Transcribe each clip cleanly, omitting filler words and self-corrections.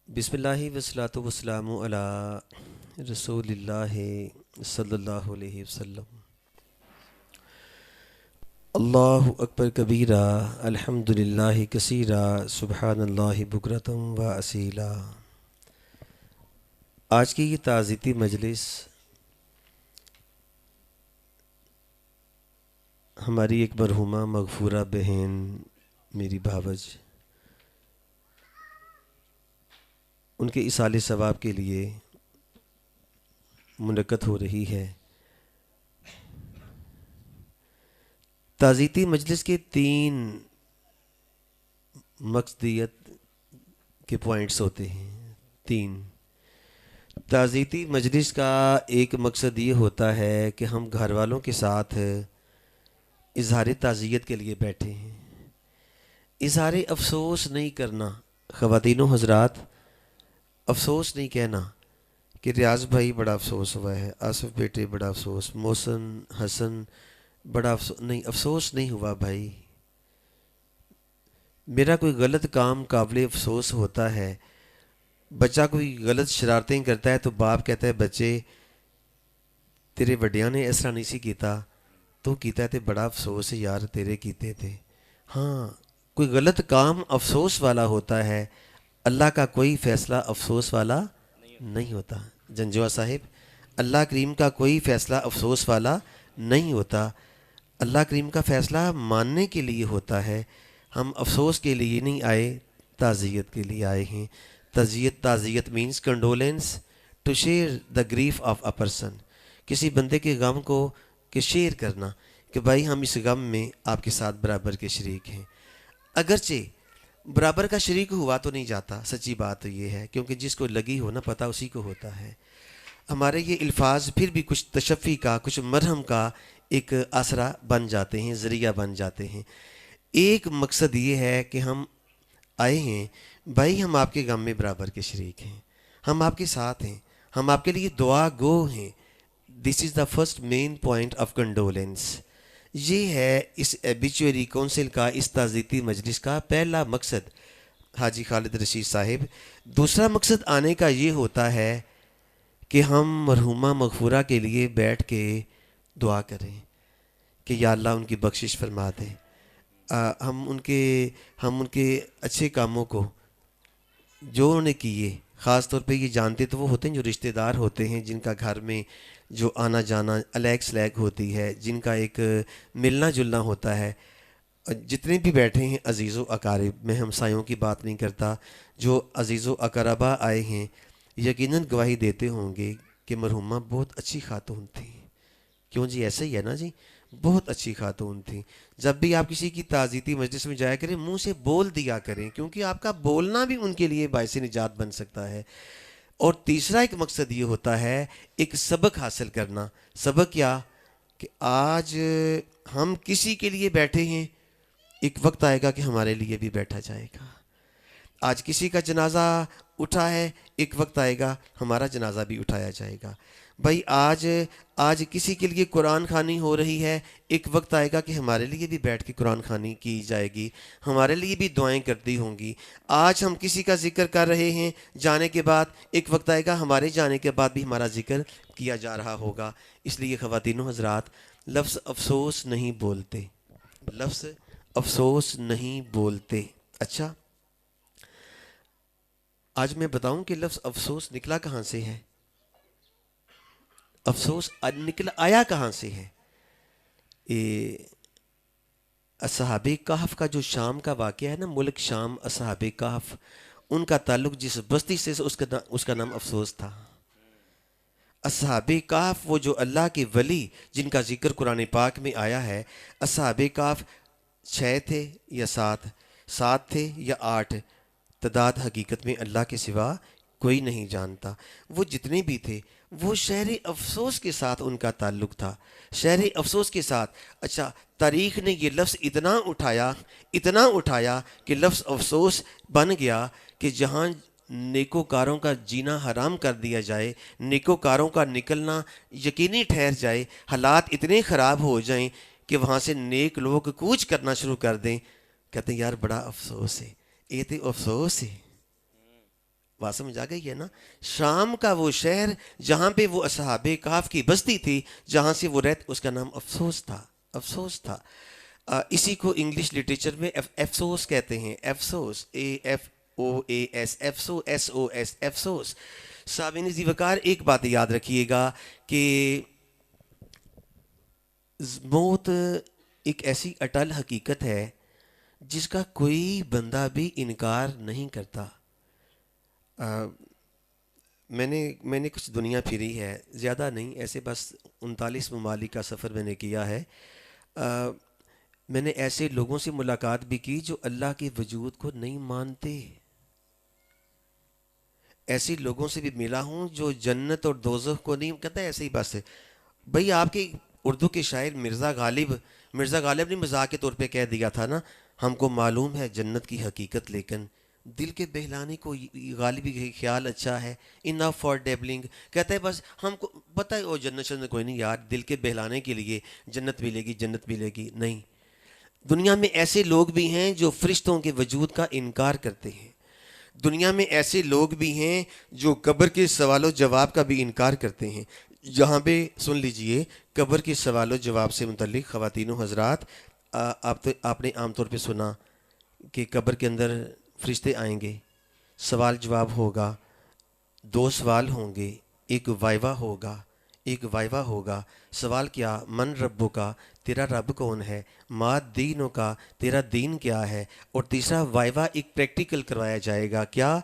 بسم اللہ وسلاۃ وسلام علی رسول اللہ صلی اللہ علیہ وسلم۔ اللہ اکبر کبیرہ، الحمد للہ کثیرہ، سبحان اللہ بکرۃ و اصیلا۔ آج کی یہ تعزیتی مجلس ہماری ایک مرحومہ مغفورہ بہن میری بھاوج، ان کے ایصال ثواب کے لیے منعقد ہو رہی ہے۔ تعزیتی مجلس کے 3 مقصدیت کے پوائنٹس ہوتے ہیں۔ 3 تعزیتی مجلس کا ایک مقصد یہ ہوتا ہے کہ ہم گھر والوں کے ساتھ اظہار تعزیت کے لیے بیٹھے ہیں۔ اظہار افسوس نہیں کرنا، خواتین و حضرات، افسوس نہیں کہنا کہ ریاض بھائی بڑا افسوس ہوا ہے، آصف بیٹے بڑا افسوس، محسن حسن بڑا افسوس، نہیں، افسوس نہیں ہوا بھائی۔ میرا کوئی غلط کام قابل افسوس ہوتا ہے، بچہ کوئی غلط شرارتیں کرتا ہے تو باپ کہتا ہے بچے تیرے وڈیاں نے اس طرح نہیں سی کیتا، تو کیتا ہے تے بڑا افسوس ہے یار تیرے کیتے تھے۔ ہاں، کوئی غلط کام افسوس والا ہوتا ہے، اللہ کا کوئی فیصلہ افسوس والا نہیں ہوتا۔ جنجوہ صاحب، اللہ کریم کا کوئی فیصلہ افسوس والا نہیں ہوتا۔ اللہ کریم کا فیصلہ ماننے کے لیے ہوتا ہے۔ ہم افسوس کے لیے نہیں آئے، تعزیت کے لیے آئے ہیں۔ تعزیت means condolence to share the grief of a person, کسی بندے کے غم کو کہ شیئر کرنا کہ بھائی ہم اس غم میں آپ کے ساتھ برابر کے شریک ہیں۔ اگرچہ برابر کا شریک ہوا تو نہیں جاتا، سچی بات تو یہ ہے، کیونکہ جس کو لگی ہو نا پتہ اسی کو ہوتا ہے۔ ہمارے یہ الفاظ پھر بھی کچھ تشفی کا، کچھ مرہم کا ایک آسرا بن جاتے ہیں، ذریعہ بن جاتے ہیں۔ ایک مقصد یہ ہے کہ ہم آئے ہیں بھائی، ہم آپ کے غم میں برابر کے شریک ہیں، ہم آپ کے ساتھ ہیں، ہم آپ کے لیے دعا گو ہیں۔ This is the first main point of condolence. یہ ہے اس ایبیچوری کونسل کا، اس تعزیتی مجلس کا پہلا مقصد، حاجی خالد رشید صاحب۔ دوسرا مقصد آنے کا یہ ہوتا ہے کہ ہم مرحومہ مغفورہ کے لیے بیٹھ کے دعا کریں کہ یا اللہ ان کی بخشش فرما دیں۔ ہم ان کے اچھے کاموں کو جو انہوں نے کیے، خاص طور پہ یہ جانتے تو وہ ہوتے ہیں جو رشتہ دار ہوتے ہیں، جن کا گھر میں جو آنا جانا الیگ سلیگ ہوتی ہے، جن کا ایک ملنا جلنا ہوتا ہے۔ جتنے بھی بیٹھے ہیں عزیز و اقارب، میں ہمسایوں کی بات نہیں کرتا، جو عزیز و اقربا آئے ہیں یقیناً گواہی دیتے ہوں گے کہ مرحومہ بہت اچھی خاتون تھی۔ کیوں جی؟ ایسا ہی ہے نا جی، بہت اچھی خاتون تھی۔ جب بھی آپ کسی کی تعزیتی مجلس میں جایا کریں، منہ سے بول دیا کریں، کیونکہ آپ کا بولنا بھی ان کے لیے باعث نجات بن سکتا ہے۔ اور تیسرا ایک مقصد یہ ہوتا ہے ایک سبق حاصل کرنا۔ سبق کیا؟ کہ آج ہم کسی کے لیے بیٹھے ہیں، ایک وقت آئے گا کہ ہمارے لیے بھی بیٹھا جائے گا۔ آج کسی کا جنازہ اٹھا ہے، ایک وقت آئے گا ہمارا جنازہ بھی اٹھایا جائے گا۔ بھائی آج کسی کے لیے قرآن خوانی ہو رہی ہے، ایک وقت آئے گا کہ ہمارے لیے بھی بیٹھ کے قرآن خوانی کی جائے گی، ہمارے لیے بھی دعائیں کرتی ہوں گی۔ آج ہم کسی کا ذکر کر رہے ہیں جانے کے بعد، ایک وقت آئے گا ہمارے جانے کے بعد بھی ہمارا ذکر کیا جا رہا ہوگا۔ اس لیے خواتین و حضرات، لفظ افسوس نہیں بولتے، لفظ افسوس نہیں بولتے۔ اچھا، آج میں بتاؤں کہ لفظ افسوس نکلا کہاں سے ہے؟ افسوس نکلا آیا کہاں سے ہے؟ اصحاب کہف کا جو شام کا واقعہ ہے نا، ملک شام، اصحاب کہف، ان کا تعلق جس بستی سے اس کا نام افسوس تھا۔ اصحاب کہف وہ جو اللہ کے ولی جن کا ذکر قرآن پاک میں آیا ہے، اصحاب کہف 6 تھے یا 7 تھے یا 8، تعداد حقیقت میں اللہ کے سوا کوئی نہیں جانتا۔ وہ جتنے بھی تھے وہ شہر افسوس کے ساتھ ان کا تعلق تھا، شہر افسوس کے ساتھ۔ اچھا، تاریخ نے یہ لفظ اتنا اٹھایا کہ لفظ افسوس بن گیا کہ جہاں نیکوکاروں کا جینا حرام کر دیا جائے، نیکوکاروں کا نکلنا یقینی ٹھہر جائے، حالات اتنے خراب ہو جائیں کہ وہاں سے نیک لوگ کوچ کرنا شروع کر دیں، کہتے ہیں یار بڑا افسوس ہے، یہ تو افسوس ہے۔ بات سمجھ آ گئی ہے نا؟ شام کا وہ شہر جہاں پہ وہ اصحاب کہف کی بستی تھی، جہاں سے وہ رہتے، اس کا نام افسوس تھا، افسوس تھا۔ اسی کو انگلش لٹریچر میں افسوس کہتے ہیں، افسوس، AFOAS، افسوس، افسوس۔ سامعین ذی وقار، ایک بات یاد رکھیے گا کہ موت ایک ایسی اٹل حقیقت ہے جس کا کوئی بندہ بھی انکار نہیں کرتا۔ میں نے کچھ دنیا پھری ہے، زیادہ نہیں، ایسے بس 39 ممالک کا سفر میں نے کیا ہے۔ میں نے ایسے لوگوں سے ملاقات بھی کی جو اللہ کے وجود کو نہیں مانتے، ایسے لوگوں سے بھی ملا ہوں جو جنت اور دوزخ کو نہیں کہتا، ایسے ہی بس ہے بھئی۔ آپ کے اردو کے شاعر مرزا غالب نے مزاح کے طور پہ کہہ دیا تھا نا، ہم کو معلوم ہے جنت کی حقیقت لیکن دل کے بہلانے کو غالبی خیال اچھا ہے، انف فار ڈیبلنگ، کہتا ہے بس ہم کو پتہ ہے وہ جنت شنت کوئی نہیں یار، دل کے بہلانے کے لیے جنت ملے گی، جنت ملے گی، نہیں۔ دنیا میں ایسے لوگ بھی ہیں جو فرشتوں کے وجود کا انکار کرتے ہیں، دنیا میں ایسے لوگ بھی ہیں جو قبر کے سوال و جواب کا بھی انکار کرتے ہیں۔ جہاں پہ سن لیجئے، قبر کے سوال و جواب سے متعلق خواتین و حضرات، آپ نے عام طور پہ سنا کہ قبر کے اندر فرشتے آئیں گے، سوال جواب ہوگا، دو سوال ہوں گے، ایک وائوا ہوگا۔ سوال کیا؟ من ربو کا، تیرا رب کون ہے؟ ما دینوں کا، تیرا دین کیا ہے؟ اور تیسرا وائوا ایک پریکٹیکل کروایا جائے گا، کیا؟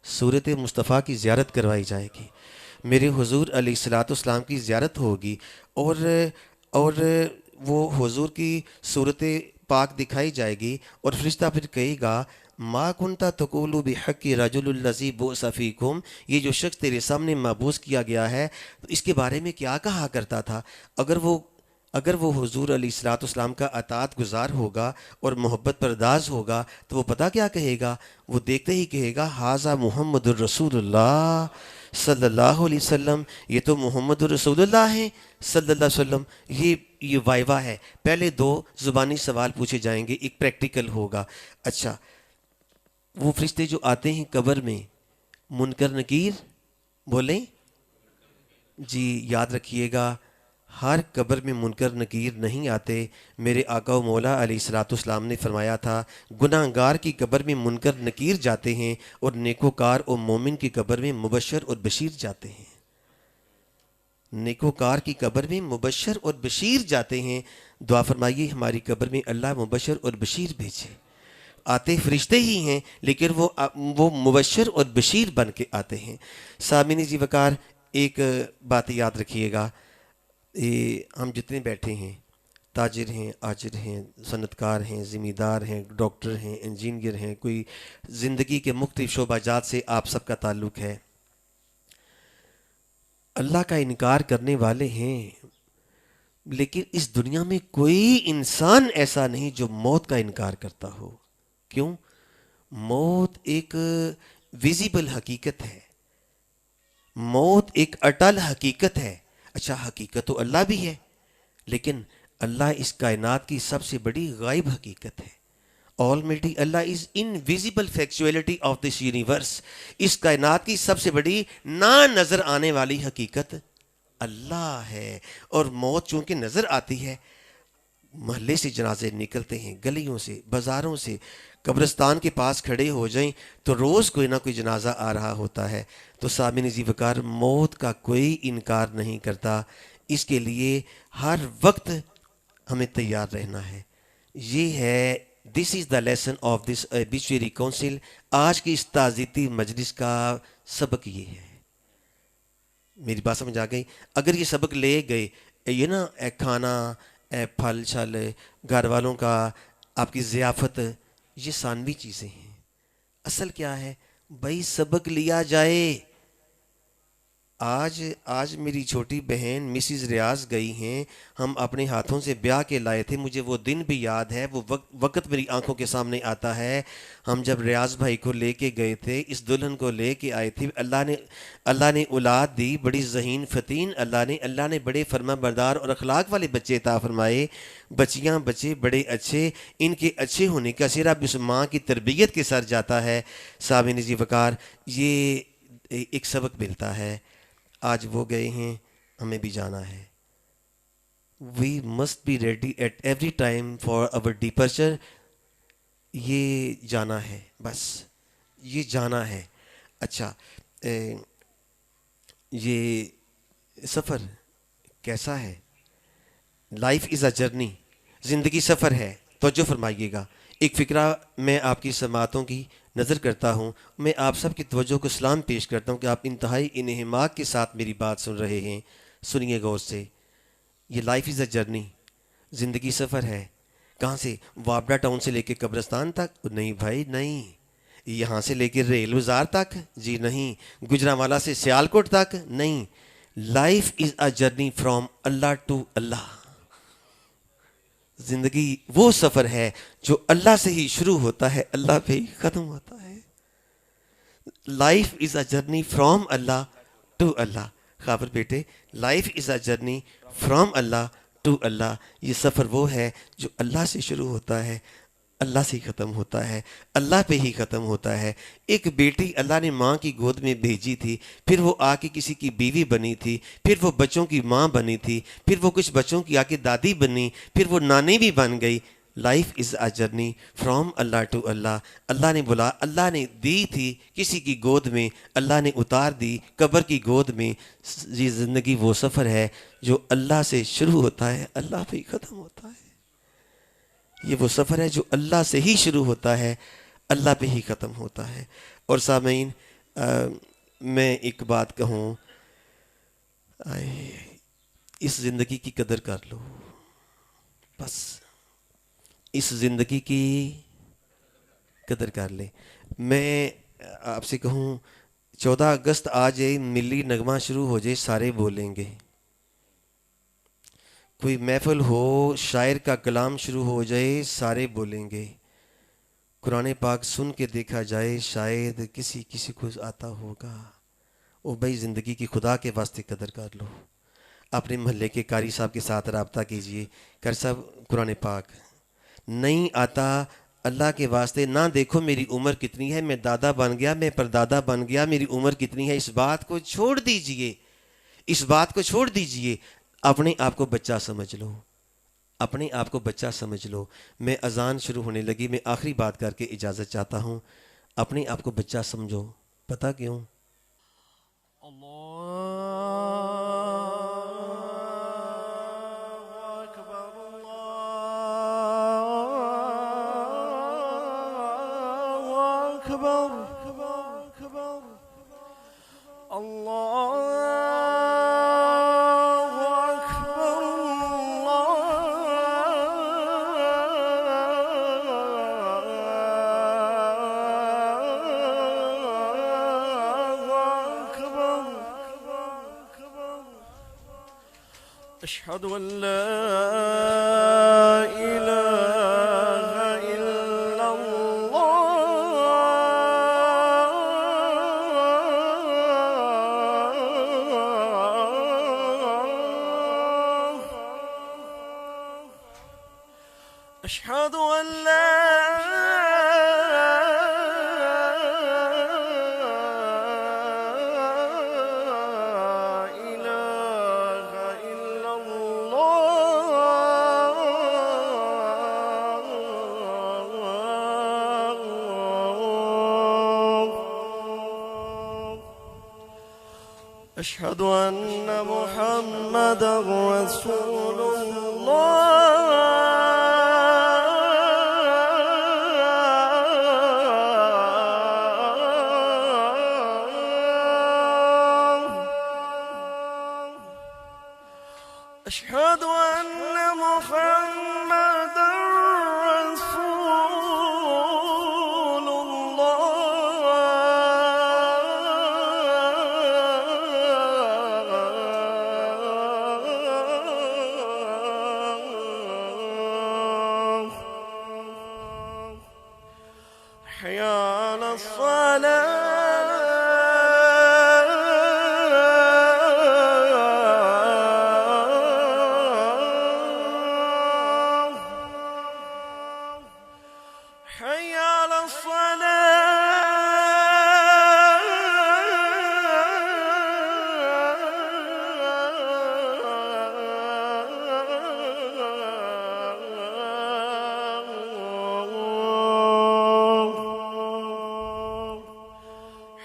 صورت مصطفیٰ کی زیارت کروائی جائے گی، میرے حضور علیہ الصلاۃ والسلام کی زیارت ہوگی، اور وہ حضور کی صورت پاک دکھائی جائے گی، اور فرشتہ پھر کہے گا ما کنتا تقول بحق رجل الذی بعث فیکم، یہ جو شخص تیرے سامنے مبعوث کیا گیا ہے تو اس کے بارے میں کیا کہا کرتا تھا؟ اگر وہ حضور علیہ الصلاۃ والسلام کا اطاعت گزار ہوگا اور محبت پرداز ہوگا تو وہ پتہ کیا کہے گا؟ وہ دیکھتے ہی کہے گا ھذا محمد الرسول اللہ صلی اللہ علیہ وسلم، یہ تو محمد الرسول اللہ ہیں صلی اللہ علیہ وسلم۔ یہ وائوا ہے، پہلے دو زبانی سوال پوچھے جائیں گے، ایک پریکٹیکل ہوگا۔ اچھا، وہ فرشتے جو آتے ہیں قبر میں، منکر نکیر، بولیں جی، یاد رکھیے گا، ہر قبر میں منکر نکیر نہیں آتے۔ میرے آقا و مولا علیہ الصلاۃ والسلام نے فرمایا تھا گناہ گار کی قبر میں منکر نکیر جاتے ہیں اور نیکوکار و مومن کی قبر میں مبشر اور بشیر جاتے ہیں۔ نیکوکار کی قبر میں مبشر اور بشیر جاتے ہیں، دعا فرمائیے ہماری قبر میں اللہ مبشر اور بشیر بھیجے۔ آتے فرشتے ہی ہیں لیکن وہ مبشر اور بشیر بن کے آتے ہیں۔ سامعین ذی وقار، ایک بات یاد رکھیے گا، ہم جتنے بیٹھے ہیں، تاجر ہیں، آجر ہیں، صنعت کار ہیں، ذمہ دار ہیں، ڈاکٹر ہیں، انجینئر ہیں، کوئی زندگی کے مختلف شعبہ جات سے آپ سب کا تعلق ہے، اللہ کا انکار کرنے والے ہیں، لیکن اس دنیا میں کوئی انسان ایسا نہیں جو موت کا انکار کرتا ہو۔ کیوں؟ موت ایک ویزیبل حقیقت ہے، موت ایک اٹل حقیقت ہے۔ اچھا، حقیقت تو اللہ بھی ہے، لیکن اللہ اس کائنات کی سب سے بڑی غائب حقیقت ہے۔ Almighty Allah is invisible factuality of this universe۔ اس کائنات کی سب سے بڑی نہ نظر آنے والی حقیقت اللہ ہے، اور موت چونکہ نظر آتی ہے، محلے سے جنازے نکلتے ہیں، گلیوں سے، بازاروں سے، قبرستان کے پاس کھڑے ہو جائیں تو روز کوئی نہ کوئی جنازہ آ رہا ہوتا ہے۔ تو سامعین ذی وقار، موت کا کوئی انکار نہیں کرتا، اس کے لیے ہر وقت ہمیں تیار رہنا ہے۔ یہ ہے this is the lesson of this obituary counsel. آج کی اس تعزیتی مجلس کا سبق یہ ہے۔ میری بات سمجھ آ گئی؟ اگر یہ سبق لے گئے، یہ نا کھانا، پھل چھل، گھر والوں کا، آپ کی ضیافت، یہ ثانوی چیزیں ہیں۔ اصل کیا ہے بھائی؟ سبق لیا جائے، آج میری چھوٹی بہن مسز ریاض گئی ہیں، ہم اپنے ہاتھوں سے بیاہ کے لائے تھے، مجھے وہ دن بھی یاد ہے، وہ وقت میری آنکھوں کے سامنے آتا ہے۔ ہم جب ریاض بھائی کو لے کے گئے تھے، اس دلہن کو لے کے آئے تھے، اللہ نے اولاد دی، بڑی ذہین فتین اللہ نے بڑے فرما بردار اور اخلاق والے بچے عطا فرمائے، بچیاں بچے بڑے اچھے، ان کے اچھے ہونے کا سرا بھی اس ماں کی تربیت کے سر جاتا ہے۔ سامعین جی وقار، یہ ایک سبق ملتا ہے۔ آج وہ گئے ہیں، ہمیں بھی جانا ہے۔ We must be ready at every time for over departure. یہ جانا ہے، بس یہ جانا ہے۔ اچھا، یہ سفر کیسا ہے؟ لائف از اے جرنی، زندگی سفر ہے۔ توجہ فرمائیے گا، ایک فکرہ میں آپ کی سماعتوں کی نظر کرتا ہوں، میں آپ سب کی توجہ کو سلام پیش کرتا ہوں کہ آپ انتہائی انہماک کے ساتھ میری بات سن رہے ہیں۔ سنیے غور سے، یہ لائف از اے جرنی، زندگی سفر ہے۔ کہاں سے؟ وابڈا ٹاؤن سے لے کے قبرستان تک؟ نہیں بھائی نہیں۔ یہاں سے لے کے ریل وزار تک؟ جی نہیں۔ گجرانوالہ سے سیالکوٹ تک؟ نہیں۔ Life is a journey from Allah to Allah. زندگی وہ سفر ہے جو اللہ سے ہی شروع ہوتا ہے، اللہ پہ ہی ختم ہوتا ہے۔ Life is a journey from Allah to Allah. خابر بیٹے، life is a journey from Allah to Allah. یہ سفر وہ ہے جو اللہ سے شروع ہوتا ہے، اللہ سے ہی ختم ہوتا ہے، اللہ پہ ہی ختم ہوتا ہے۔ ایک بیٹی اللہ نے ماں کی گود میں بھیجی تھی، پھر وہ آ کے کسی کی بیوی بنی تھی، پھر وہ بچوں کی ماں بنی تھی، پھر وہ کچھ بچوں کی آ کے دادی بنی، پھر وہ نانی بھی بن گئی۔ Life is a journey from Allah to Allah. اللہ نے دی تھی کسی کی گود میں، اللہ نے اتار دی قبر کی گود میں۔ یہ زندگی وہ سفر ہے جو اللہ سے شروع ہوتا ہے، اللہ پہ ہی ختم ہوتا ہے۔ یہ وہ سفر ہے جو اللہ سے ہی شروع ہوتا ہے، اللہ پہ ہی ختم ہوتا ہے۔ اور سامعین، میں ایک بات کہوں، اس زندگی کی قدر کر لو، بس اس زندگی کی قدر کر لیں۔ میں آپ سے کہوں، 14 اگست آ جائے، ملی نغمہ شروع ہو جائے، سارے بولیں گے۔ کوئی محفل ہو، شاعر کا کلام شروع ہو جائے، سارے بولیں گے۔ قرآن پاک سن کے دیکھا جائے، شاید کسی کو آتا ہوگا۔ او بھائی، زندگی کی خدا کے واسطے قدر کر لو۔ اپنے محلے کے قاری صاحب کے ساتھ رابطہ کیجئے، قاری صاحب قرآن پاک نہیں آتا، اللہ کے واسطے نہ دیکھو میری عمر کتنی ہے، میں دادا بن گیا، میں پردادا بن گیا، میری عمر کتنی ہے، اس بات کو چھوڑ دیجئے، اس بات کو چھوڑ دیجئے۔ اپنے آپ کو بچہ سمجھ لو، اپنے آپ کو بچہ سمجھ لو۔ میں اذان شروع ہونے لگی، میں آخری بات کر کے اجازت چاہتا ہوں۔ اپنے آپ کو بچہ سمجھو، پتہ کیوں؟ أشهد أن لا إله إلا الله أشهد أن لا أشهد أن محمدا رسول الله أشهد أن محمدا رسول الله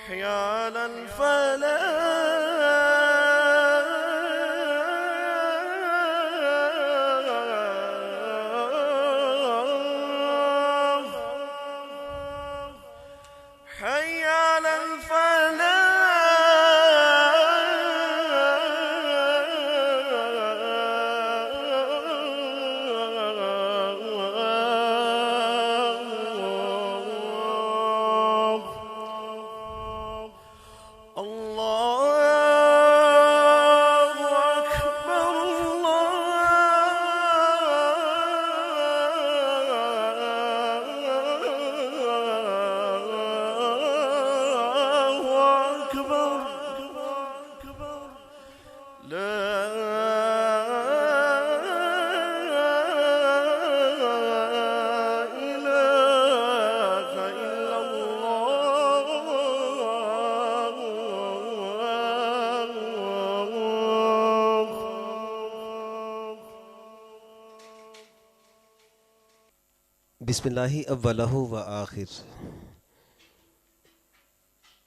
حيال الفلاح حي على الفلاح الله أكبر الله أكبر لا إله إلا الله بسم اللہ اولہ و آخر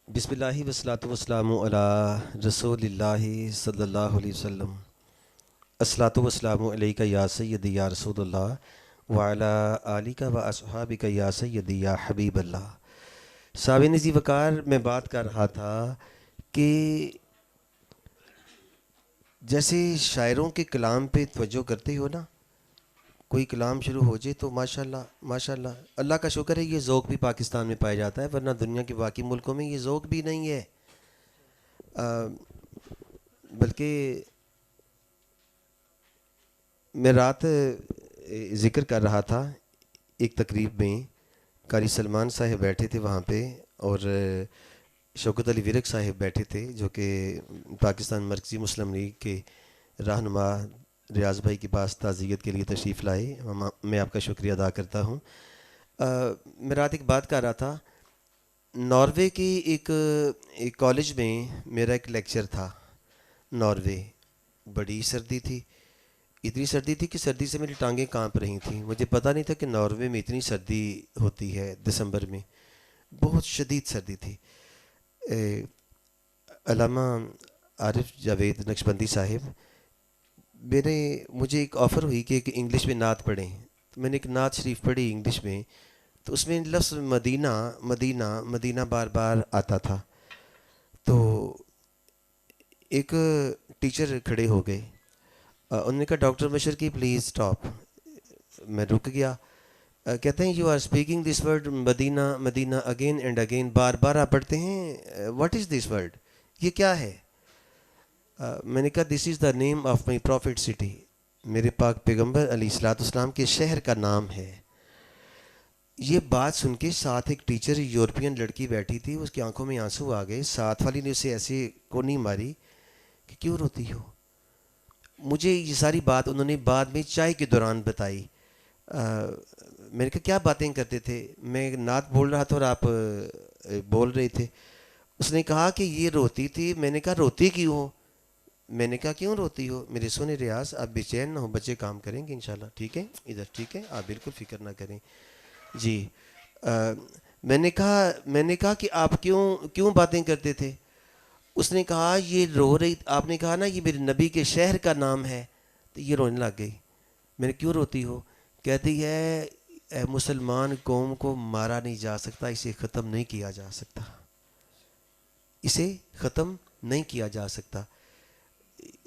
بسم اللہ والصلاۃ والسلام علی رسول اللہ صلی اللہ علیہ وسلم الصلاۃ والسلام علیک یا سیدی یا رسول اللہ وعلی آلک و اصحابک یا سیدی یا حبیب اللہ۔ سامعین عزیز وقار، میں بات کر رہا تھا کہ جیسے شاعروں کے کلام پہ توجہ کرتے ہو نا، کوئی کلام شروع ہو جائے تو ماشاءاللہ ماشاءاللہ، اللہ کا شکر ہے یہ ذوق بھی پاکستان میں پایا جاتا ہے، ورنہ دنیا کے باقی ملکوں میں یہ ذوق بھی نہیں ہے۔ بلکہ میں رات ذکر کر رہا تھا ایک تقریب میں، قاری سلمان صاحب بیٹھے تھے وہاں پہ، اور شوکت علی ورک صاحب بیٹھے تھے جو کہ پاکستان مرکزی مسلم لیگ کے رہنما ریاض بھائی کے پاس تعزیت کے لیے تشریف لائے۔ میں آپ کا شکریہ ادا کرتا ہوں۔ میں رات ایک بات کر رہا تھا، ناروے کے ایک کالج میں میرا ایک لیکچر تھا۔ ناروے بڑی سردی تھی، اتنی سردی تھی کہ سردی سے میری ٹانگیں کانپ رہی تھیں۔ مجھے پتہ نہیں تھا کہ ناروے میں اتنی سردی ہوتی ہے دسمبر میں، بہت شدید سردی تھی۔ علامہ عارف جاوید نقشبندی صاحب، مجھے ایک آفر ہوئی کہ ایک انگلش میں نعت پڑھیں، تو میں نے ایک نعت شریف پڑھی انگلش میں، تو اس میں لفظ مدینہ مدینہ مدینہ بار بار آتا تھا۔ تو ایک ٹیچر کھڑے ہو گئے، انہوں نے کہا ڈاکٹر مشر کی پلیز سٹاپ۔ میں رک گیا۔ کہتے ہیں you are speaking this word Madina Madina again and again, بار بار آپ پڑھتے ہیں، واٹ از دس ورڈ، یہ کیا ہے؟ میں نے کہا this is the name of my prophet city, میرے پاک پیغمبر علیہ الصلوۃ والسلام کے شہر کا نام ہے۔ یہ بات سن کے ساتھ ایک ٹیچر یورپین لڑکی بیٹھی تھی، اس کی آنکھوں میں آنسو آ گئے۔ ساتھ والی نے اسے ایسے کونی ماری کہ کیوں روتی ہو؟ مجھے یہ ساری بات انہوں نے بعد میں چائے کے دوران بتائی۔ میں نے کہا کیا باتیں کرتے تھے؟ میں نعت بول رہا تھا اور آپ بول رہے تھے۔ اس نے کہا کہ یہ روتی تھی۔ میں نے کہا روتی کیوں ہو؟ میں نے کہا کیوں روتی ہو؟ میرے سونے ریاض، آپ بے چین نہ ہو، بچے کام کریں گے انشاءاللہ، ٹھیک ہے؟ ادھر ٹھیک ہے، آپ بالکل فکر نہ کریں جی۔ میں نے کہا کہ آپ کیوں باتیں کرتے تھے؟ اس نے کہا یہ رو رہی، آپ نے کہا نا یہ میرے نبی کے شہر کا نام ہے، تو یہ رونے لگ گئی۔ میں نے کیوں روتی ہو؟ کہتی ہے اے مسلمان قوم کو مارا نہیں جا سکتا، اسے ختم نہیں کیا جا سکتا، اسے ختم نہیں کیا جا سکتا۔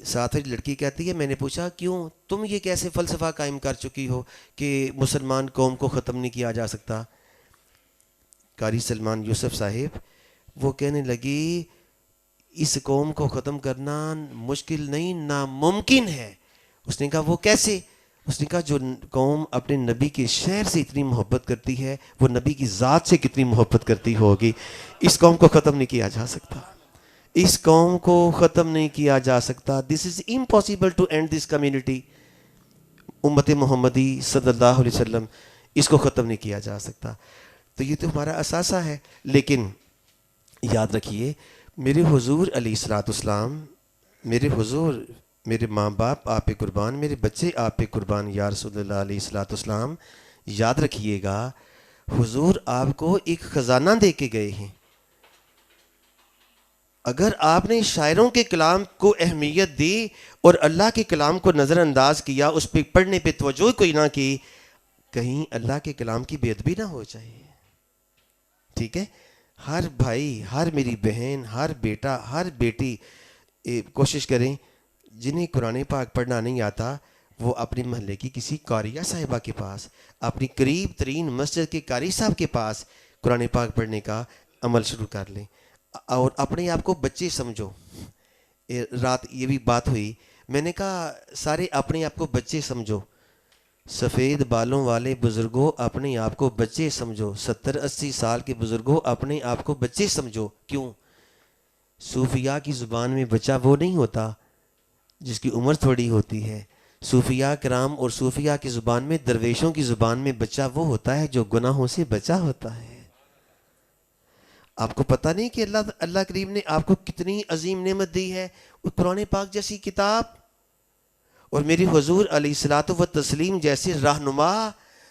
ساتھ ہی لڑکی کہتی ہے میں نے پوچھا کیوں، تم یہ کیسے فلسفہ قائم کر چکی ہو کہ مسلمان قوم کو ختم نہیں کیا جا سکتا؟ قاری سلمان یوسف صاحب وہ کہنے لگی اس قوم کو ختم کرنا مشکل نہیں، ناممکن ہے۔ اس نے کہا وہ کیسے؟ اس نے کہا جو قوم اپنے نبی کے شہر سے اتنی محبت کرتی ہے، وہ نبی کی ذات سے کتنی محبت کرتی ہوگی۔ اس قوم کو ختم نہیں کیا جا سکتا، اس قوم کو ختم نہیں کیا جا سکتا۔ This is impossible to and this community, امت محمدی صلی اللہ علیہ وسلم، اس کو ختم نہیں کیا جا سکتا۔ تو یہ تو ہمارا اثاثہ ہے۔ لیکن یاد رکھیے میرے حضور علیہ الصلوۃ والسلام، میرے حضور، میرے ماں باپ آپ پہ قربان، میرے بچے آپ پہ قربان، یا رسول اللہ علیہ الصلوۃ والسلام، یاد رکھیے گا حضور آپ کو ایک خزانہ دے کے گئے ہیں۔ اگر آپ نے شاعروں کے کلام کو اہمیت دی اور اللہ کے کلام کو نظر انداز کیا، اس پہ پڑھنے پہ توجہ کوئی نہ کی، کہیں اللہ کے کلام کی بے ادبی نہ ہو جائے. ٹھیک ہے؟ ہر بھائی، ہر میری بہن، ہر بیٹا، ہر بیٹی کوشش کریں جنہیں قرآن پاک پڑھنا نہیں آتا وہ اپنے محلے کی کسی قاریہ صاحبہ کے پاس، اپنی قریب ترین مسجد کے قاری صاحب کے پاس قرآن پاک پڑھنے کا عمل شروع کر لیں. اور اپنے آپ کو بچے سمجھو. رات یہ بھی بات ہوئی، میں نے کہا سارے اپنے آپ کو بچے سمجھو. سفید بالوں والے بزرگوں اپنے آپ کو بچے سمجھو. 70-80 سال کے بزرگوں اپنے آپ کو بچے سمجھو. کیوں؟ صوفیاء کی زبان میں بچہ وہ نہیں ہوتا جس کی عمر تھوڑی ہوتی ہے. صوفیاء کرام اور صوفیاء کی زبان میں، درویشوں کی زبان میں بچہ وہ ہوتا ہے جو گناہوں سے بچا ہوتا ہے. آپ کو پتہ نہیں کہ اللہ کریم نے آپ کو کتنی عظیم نعمت دی ہے، قرآن پاک جیسی کتاب، اور میری حضور علیہ الصلوۃ والتسلیم جیسے رہنما.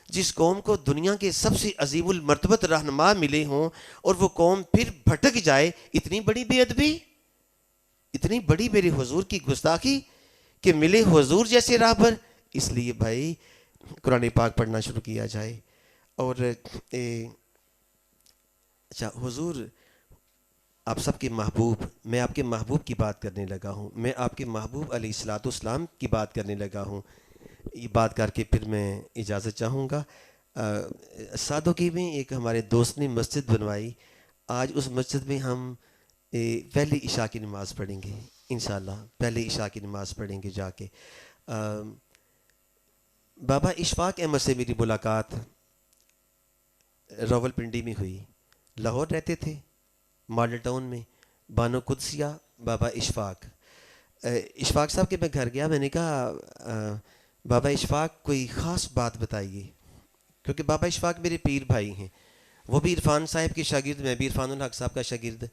جس قوم کو دنیا کے سب سے عظیم المرتبت رہنما ملے ہوں اور وہ قوم پھر بھٹک جائے، اتنی بڑی بے ادبی، اتنی بڑی میرے حضور کی گستاخی کہ ملے حضور جیسے راہبر. اس لیے بھائی قرآن پاک پڑھنا شروع کیا جائے. اور اچھا حضور آپ سب کے محبوب، میں آپ کے محبوب کی بات کرنے لگا ہوں، میں آپ کے محبوب علیہ الصلوۃ والسلام کی بات کرنے لگا ہوں. یہ بات کر کے پھر میں اجازت چاہوں گا. سادوکی میں ایک ہمارے دوست نے مسجد بنوائی. آج اس مسجد میں ہم پہلی عشاء کی نماز پڑھیں گے انشاءاللہ. پہلی عشاء کی نماز پڑھیں گے جا کے. بابا اشفاق احمد سے میری ملاقات راول پنڈی میں ہوئی. لاہور رہتے تھے، ماڈل ٹاؤن میں. بانو قدسیہ بابا اشفاق صاحب کے میں گھر گیا. میں نے کہا بابا اشفاق کوئی خاص بات بتائیے، کیونکہ بابا اشفاق میرے پیر بھائی ہیں. وہ بھی عرفان صاحب کے شاگرد، میں بھی عرفان الحق صاحب کا شاگرد.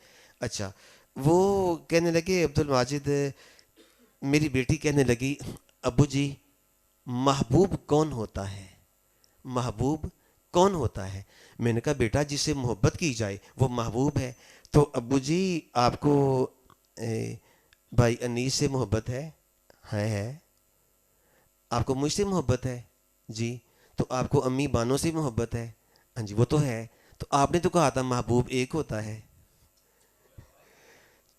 اچھا وہ کہنے لگے عبد الماجد، میری بیٹی کہنے لگی ابو جی محبوب کون ہوتا ہے؟ محبوب کون ہوتا ہے؟ میں نے کہا بیٹا جس سے محبت کی جائے وہ محبوب ہے. تو ابو جی آپ کو بھائی انیس سے محبت ہے؟ ہے. آپ کو مجھ سے محبت ہے؟ جی. تو آپ کو امی بانوں سے محبت ہے؟ ہاں جی وہ تو ہے. تو آپ نے تو کہا تھا محبوب ایک ہوتا ہے.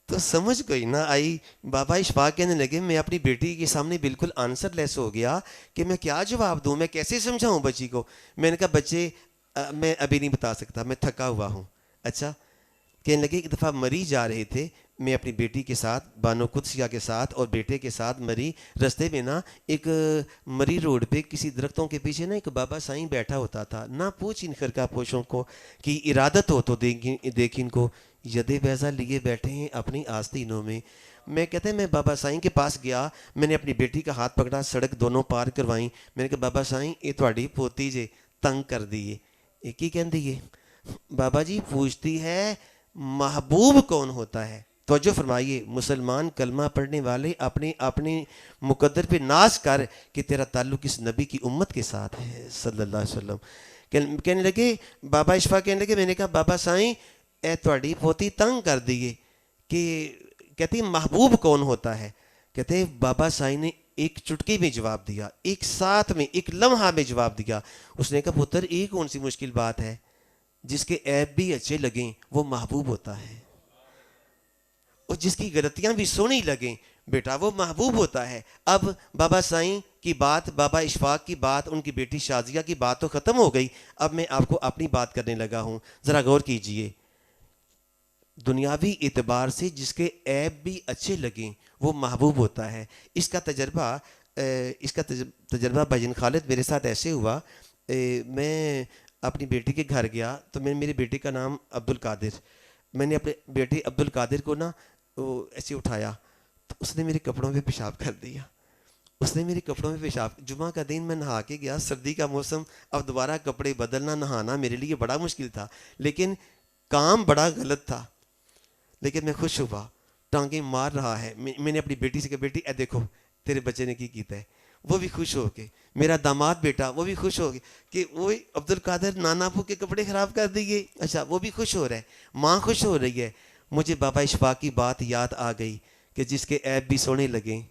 تو سمجھ کوئی نہ آئی. بابا اشفاق کہنے لگے میں اپنی بیٹی کے سامنے بالکل آنسر لیس ہو گیا کہ میں کیا جواب دوں، میں کیسے سمجھاؤں بچی کو. میں نے کہا بچے میں ابھی نہیں بتا سکتا، میں تھکا ہوا ہوں. اچھا کہنے لگے ایک دفعہ مری جا رہے تھے، میں اپنی بیٹی کے ساتھ، بانو قدسیہ کے ساتھ اور بیٹے کے ساتھ مری. رستے میں نا ایک مری روڈ پہ کسی درختوں کے پیچھے نا ایک بابا سائیں بیٹھا ہوتا تھا. نہ پوچھ ان خرقہ پوشوں کو کہ ارادت ہو تو دیکھ ان کو، ید بیضہ لیے بیٹھے ہیں اپنی آستینوں میں. میں کہتے ہیں میں بابا سائیں کے پاس گیا، میں نے اپنی بیٹی کا ہاتھ پکڑا، سڑک دونوں پار کروائیں. میں نے کہا بابا سائیں یہ تھوڑی پوتی جے تنگ کر دیے. ایک ہی کہن دیے بابا جی پوچھتی ہے محبوب کون ہوتا ہے. توجہ فرمائیے، مسلمان کلمہ پڑھنے والے اپنے مقدر پہ ناز کر کہ تیرا تعلق اس نبی کی امت کے ساتھ ہے صلی اللہ علیہ وسلم. کہنے لگے بابا اشفاق کہنے لگے، میں نے کہا بابا سائیں اے تھوڑی پوتی تنگ کر دیے کہ کہتی محبوب کون ہوتا ہے. کہتے بابا سائیں نے ایک چٹکی میں جواب دیا، ایک ساتھ میں، ایک لمحہ میں جواب دیا. اس نے کہا پتر یہ کون سی مشکل بات ہے، جس کے عیب بھی اچھے لگیں وہ محبوب ہوتا ہے، اور جس کی غلطیاں بھی سونی لگیں بیٹا وہ محبوب ہوتا ہے. اب بابا سائیں کی بات، بابا اشفاق کی بات، ان کی بیٹی شازیہ کی بات تو ختم ہو گئی. اب میں آپ کو اپنی بات کرنے لگا ہوں. ذرا غور کیجئے، دنیاوی اعتبار سے جس کے عیب بھی اچھے لگیں وہ محبوب ہوتا ہے. اس کا تجربہ بھائی خالد میرے ساتھ ایسے ہوا. میں اپنی بیٹی کے گھر گیا تو میں میری بیٹی کا نام عبد القادر، میں نے اپنے بیٹے عبد القادر کو نا ایسے اٹھایا تو اس نے میرے کپڑوں پہ پیشاب کر دیا. اس نے میرے کپڑوں میں پیشاب. جمعہ کا دن میں نہا کے گیا، سردی کا موسم، اب دوبارہ کپڑے بدلنا نہانا میرے لیے بڑا مشکل تھا، لیکن کام بڑا غلط تھا. لیکن میں خوش ہوا، ٹانگیں مار رہا ہے. میں نے اپنی بیٹی سے کہا بیٹی اے دیکھو تیرے بچے نے کی کیتا ہے. وہ بھی خوش ہو کے، میرا داماد بیٹا وہ بھی خوش ہو گیا کہ وہ عبد القادر نانا ابو کے کپڑے خراب کر دیے. اچھا وہ بھی خوش ہو رہا ہے، ماں خوش ہو رہی ہے. مجھے بابا اشفاق کی بات یاد آ گئی کہ جس کے عیب بھی سونے لگیں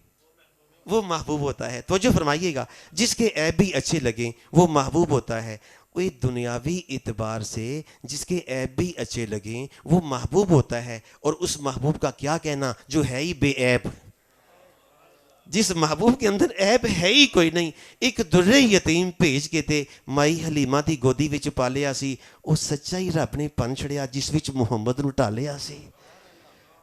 وہ محبوب ہوتا ہے. توجہ فرمائیے گا, جس کے عیب بھی اچھے لگیں وہ محبوب ہوتا ہے. کوئی دنیاوی اعتبار سے جس کے عیب بھی اچھے لگیں وہ محبوب ہوتا ہے. اور اس محبوب کا کیا کہنا جو ہے ہی بے عیب, جس محبوب کے اندر عیب ہے ہی کوئی نہیں. ایک در یتیم بھیج کے تے مائی حلیمہ دی گودی وچ پالیا سی, وہ سچائی رب نے پن چھڑیا جس وچ محمد نو ٹالیا سی.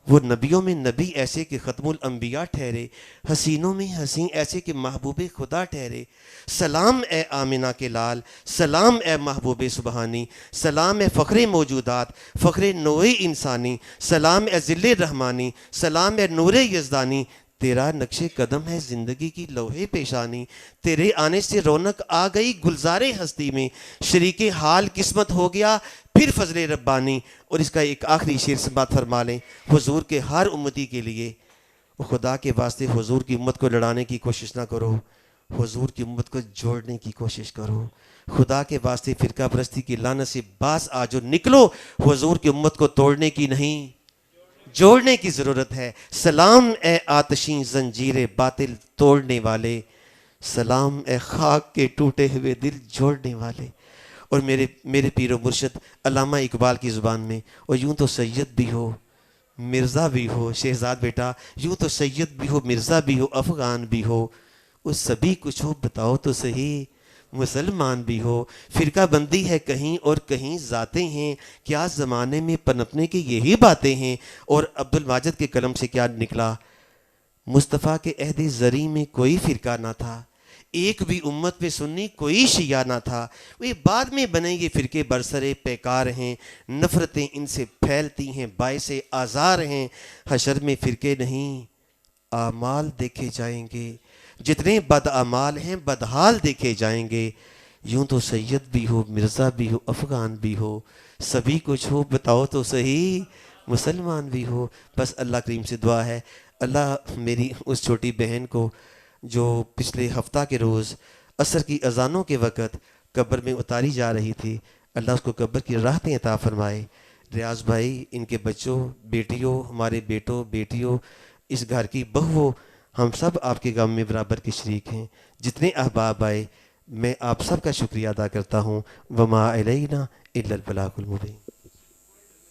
وہ نبیوں میں نبی ایسے کہ ختم الانبیاء ٹھہرے, حسینوں میں حسین ایسے کہ محبوب خدا ٹھہرے. سلام اے آمنہ کے لال, سلام اے محبوب سبحانی, سلام اے فخر موجودات, فخر نوع انسانی, سلام اے ذل رحمانی, سلام اے نور یزدانی. تیرا نقش قدم ہے زندگی کی لوح پیشانی, تیرے آنے سے رونق آ گئی گلزار ہستی میں, شریک حال قسمت ہو گیا پھر فضل ربانی. اور اس کا ایک آخری شعر سے بات فرما لیں حضور کے ہر امتی کے لیے. خدا کے واسطے حضور کی امت کو لڑانے کی کوشش نہ کرو, حضور کی امت کو جوڑنے کی کوشش کرو. خدا کے واسطے فرقہ پرستی کی لعنت سے باز آ جو نکلو, حضور کی امت کو توڑنے کی نہیں جوڑنے کی ضرورت ہے. سلام اے آتشیں زنجیر باطل توڑنے والے, سلام اے خاک کے ٹوٹے ہوئے دل جوڑنے والے. اور میرے پیر و مرشد علامہ اقبال کی زبان میں, اور یوں تو سید بھی ہو مرزا بھی ہو شہزاد بیٹا, یوں تو سید بھی ہو مرزا بھی ہو افغان بھی ہو, اس سبھی کچھ ہو بتاؤ تو صحیح مسلمان بھی ہو. فرقہ بندی ہے کہیں اور کہیں ذاتیں ہیں, کیا زمانے میں پنپنے کی یہی باتیں ہیں. اور عبد الماجد کے قلم سے کیا نکلا, مصطفیٰ کے عہد زری میں کوئی فرقہ نہ تھا, ایک بھی امت پہ سنی کوئی شیعہ نہ تھا. وہ بعد میں بنے یہ فرقے برسرے پیکار ہیں, نفرتیں ان سے پھیلتی ہیں باعث آزار ہیں. حشر میں فرقے نہیں اعمال دیکھے جائیں گے, جتنے بد اعمال ہیں بدحال دیکھے جائیں گے. یوں تو سید بھی ہو مرزا بھی ہو افغان بھی ہو, سبھی کچھ ہو بتاؤ تو صحیح مسلمان بھی ہو. بس اللہ کریم سے دعا ہے, اللہ میری اس چھوٹی بہن کو جو پچھلے ہفتہ کے روز عصر کی اذانوں کے وقت قبر میں اتاری جا رہی تھی, اللہ اس کو قبر کی راحتیں عطا فرمائے. ریاض بھائی, ان کے بچوں بیٹیوں, ہمارے بیٹوں بیٹیوں, اس گھر کی بہووں, ہم سب آپ کے غم میں برابر کے شریک ہیں. جتنے احباب آئے میں آپ سب کا شکریہ ادا کرتا ہوں. وما علینا الا البلاغ المبین.